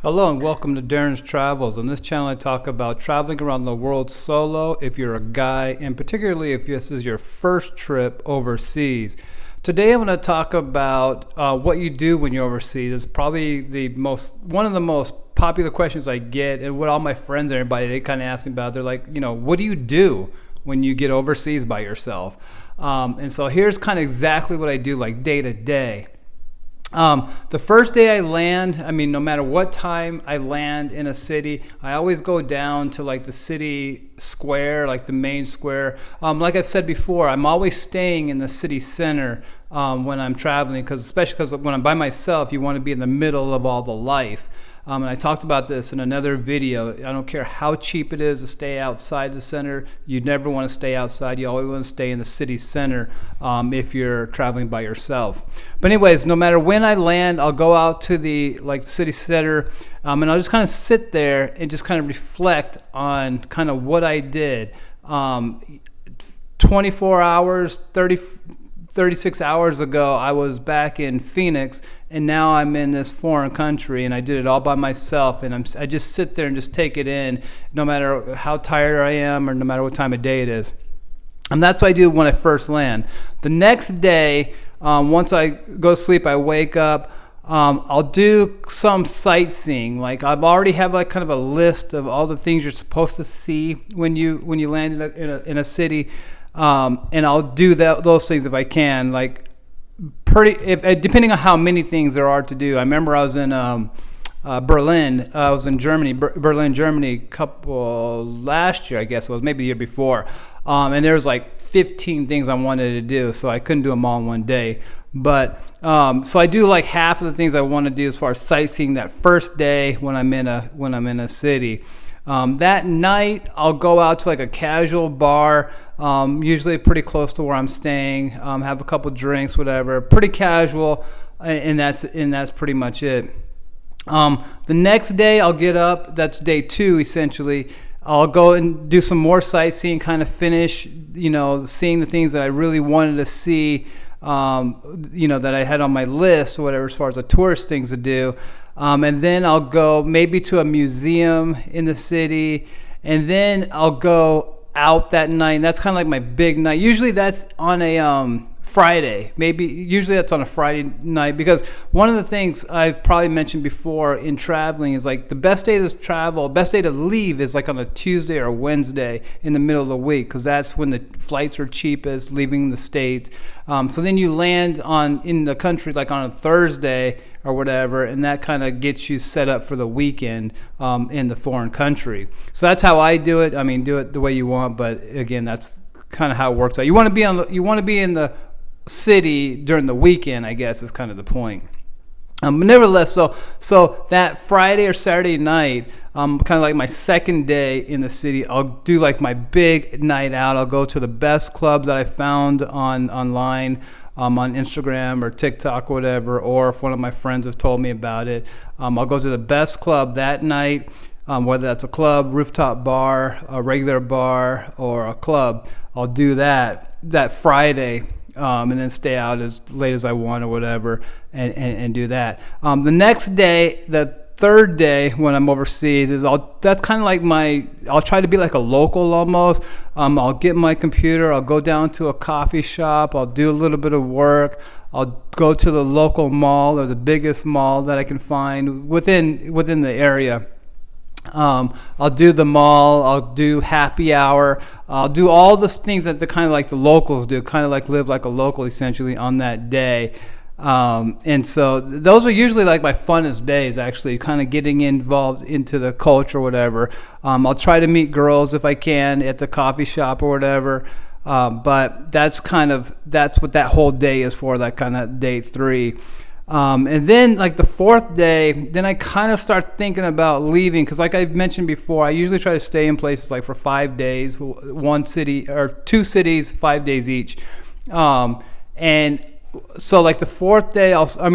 Hello and welcome to Darren's Travels. On this channel, I talk about traveling around the world solo if you're a guy, and particularly if this is your first trip overseas. Today, I'm going to talk about what you do when you're overseas. It's probably one of the most popular questions I get, and what all my friends and everybody they kind of ask me about. They're like, what do you do when you get overseas by yourself? And so here's kind of exactly what I do, like day to day. The first day I land, no matter what time I land in a city, I always go down to like the city square, like the main square. Like I've said before, I'm always staying in the city center when I'm traveling, especially because when I'm by myself, you want to be in the middle of all the life. And I talked about this in another video. I don't care how cheap it is to stay outside the center. You never want to stay outside. You always want to stay in the city center if you're traveling by yourself. But anyways, no matter when I land, I'll go out to the city center, and I'll just kind of sit there and just kind of reflect on kind of what I did. 24 hours, 36 hours ago, I was back in Phoenix, and now I'm in this foreign country, and I did it all by myself, and I just sit there and just take it in, no matter how tired I am or no matter what time of day it is. And that's what I do when I first land. The next day, once I go to sleep, I wake up, I'll do some sightseeing. Like I've already have like kind of a list of all the things you're supposed to see when you land in a city. And I'll do those things if I can. Depending on how many things there are to do. I remember I was in Berlin. I was in Germany, Berlin, Germany, last year, I guess it was, maybe the year before. And there was like 15 things I wanted to do, so I couldn't do them all in one day. But so I do like half of the things I want to do as far as sightseeing that first day when I'm in a city. That night, I'll go out to like a casual bar, usually pretty close to where I'm staying, have a couple drinks, whatever, pretty casual, and that's pretty much it. The next day, I'll get up, that's day 2 essentially. I'll go and do some more sightseeing, kind of finish, seeing the things that I really wanted to see, that I had on my list or whatever as far as the tourist things to do. And then I'll go maybe to a museum in the city, and then I'll go out that night. And that's kind of like my big night. Usually that's on a Friday. Usually that's on a Friday night, because one of the things I've probably mentioned before in traveling is like the best day to leave is like on a Tuesday or a Wednesday in the middle of the week, because that's when the flights are cheapest leaving the States. So then you land in the country like on a Thursday or whatever, and that kind of gets you set up for the weekend in the foreign country. So that's how I do it. Do it the way you want, but again, that's kind of how it works out. You want to be in the city during the weekend, I guess, is kind of the point. But nevertheless, so that Friday or Saturday night, kind of like my second day in the city, I'll do like my big night out. I'll go to the best club that I found online, on Instagram or TikTok or whatever, or if one of my friends have told me about it. I'll go to the best club that night, whether that's a club, rooftop bar, a regular bar, or a club. I'll do that Friday, and then stay out as late as I want or whatever, and do that. The next day, the third day when I'm overseas, that's kind of like I'll try to be like a local almost. I'll get my computer, I'll go down to a coffee shop, I'll do a little bit of work, I'll go to the local mall or the biggest mall that I can find within the area. I'll do the mall, I'll do happy hour, I'll do all the things that the kind of like the locals do, kind of like live like a local essentially on that day. And so those are usually like my funnest days, actually, kind of getting involved into the culture or whatever. I'll try to meet girls if I can at the coffee shop or whatever. But that's what that whole day is for, that kind of day 3. And then like the fourth day, then I kind of start thinking about leaving, because like I've mentioned before, I usually try to stay in places like for 5 days, one city or 2 cities, 5 days each. And so like the fourth day, I'll start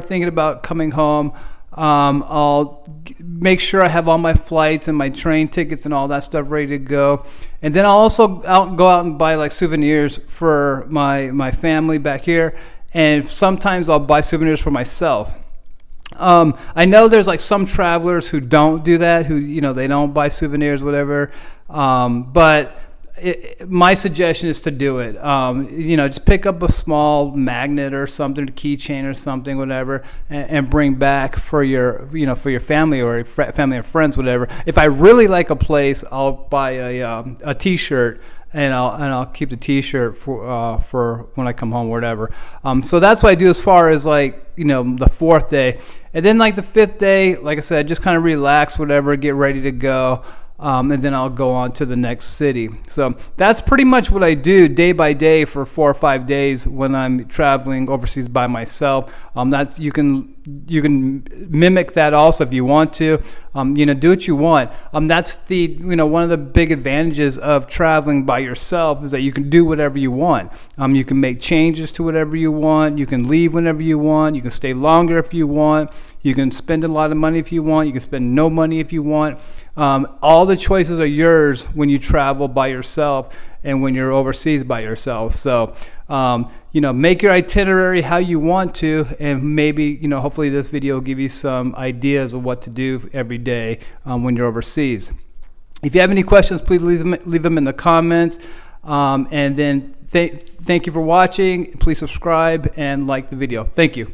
thinking about coming home. I'll make sure I have all my flights and my train tickets and all that stuff ready to go. And then I'll also go out and buy like souvenirs for my family back here. And sometimes I'll buy souvenirs for myself. I know there's like some travelers who don't do that, who, they don't buy souvenirs, whatever. But my suggestion is to do it. Just pick up a small magnet or something, a keychain or something, whatever, and bring back for your, for your family or family and friends, whatever. If I really like a place, I'll buy a T-shirt. And I'll keep the T-shirt for when I come home or whatever. So that's what I do as far as like the fourth day, and then like the fifth day, like I said, just kind of relax, whatever, get ready to go. And then I'll go on to the next city. So that's pretty much what I do day by day for 4 or 5 days when I'm traveling overseas by myself. That's you can mimic that also if you want to. Do what you want. That's the one of the big advantages of traveling by yourself is that you can do whatever you want. You can make changes to whatever you want. You can leave whenever you want. You can stay longer if you want. You can spend a lot of money if you want. You can spend no money if you want. All the choices are yours when you travel by yourself and when you're overseas by yourself. So, make your itinerary how you want to, and maybe, hopefully this video will give you some ideas of what to do every day when you're overseas. If you have any questions, please leave them in the comments. And then thank you for watching. Please subscribe and like the video. Thank you.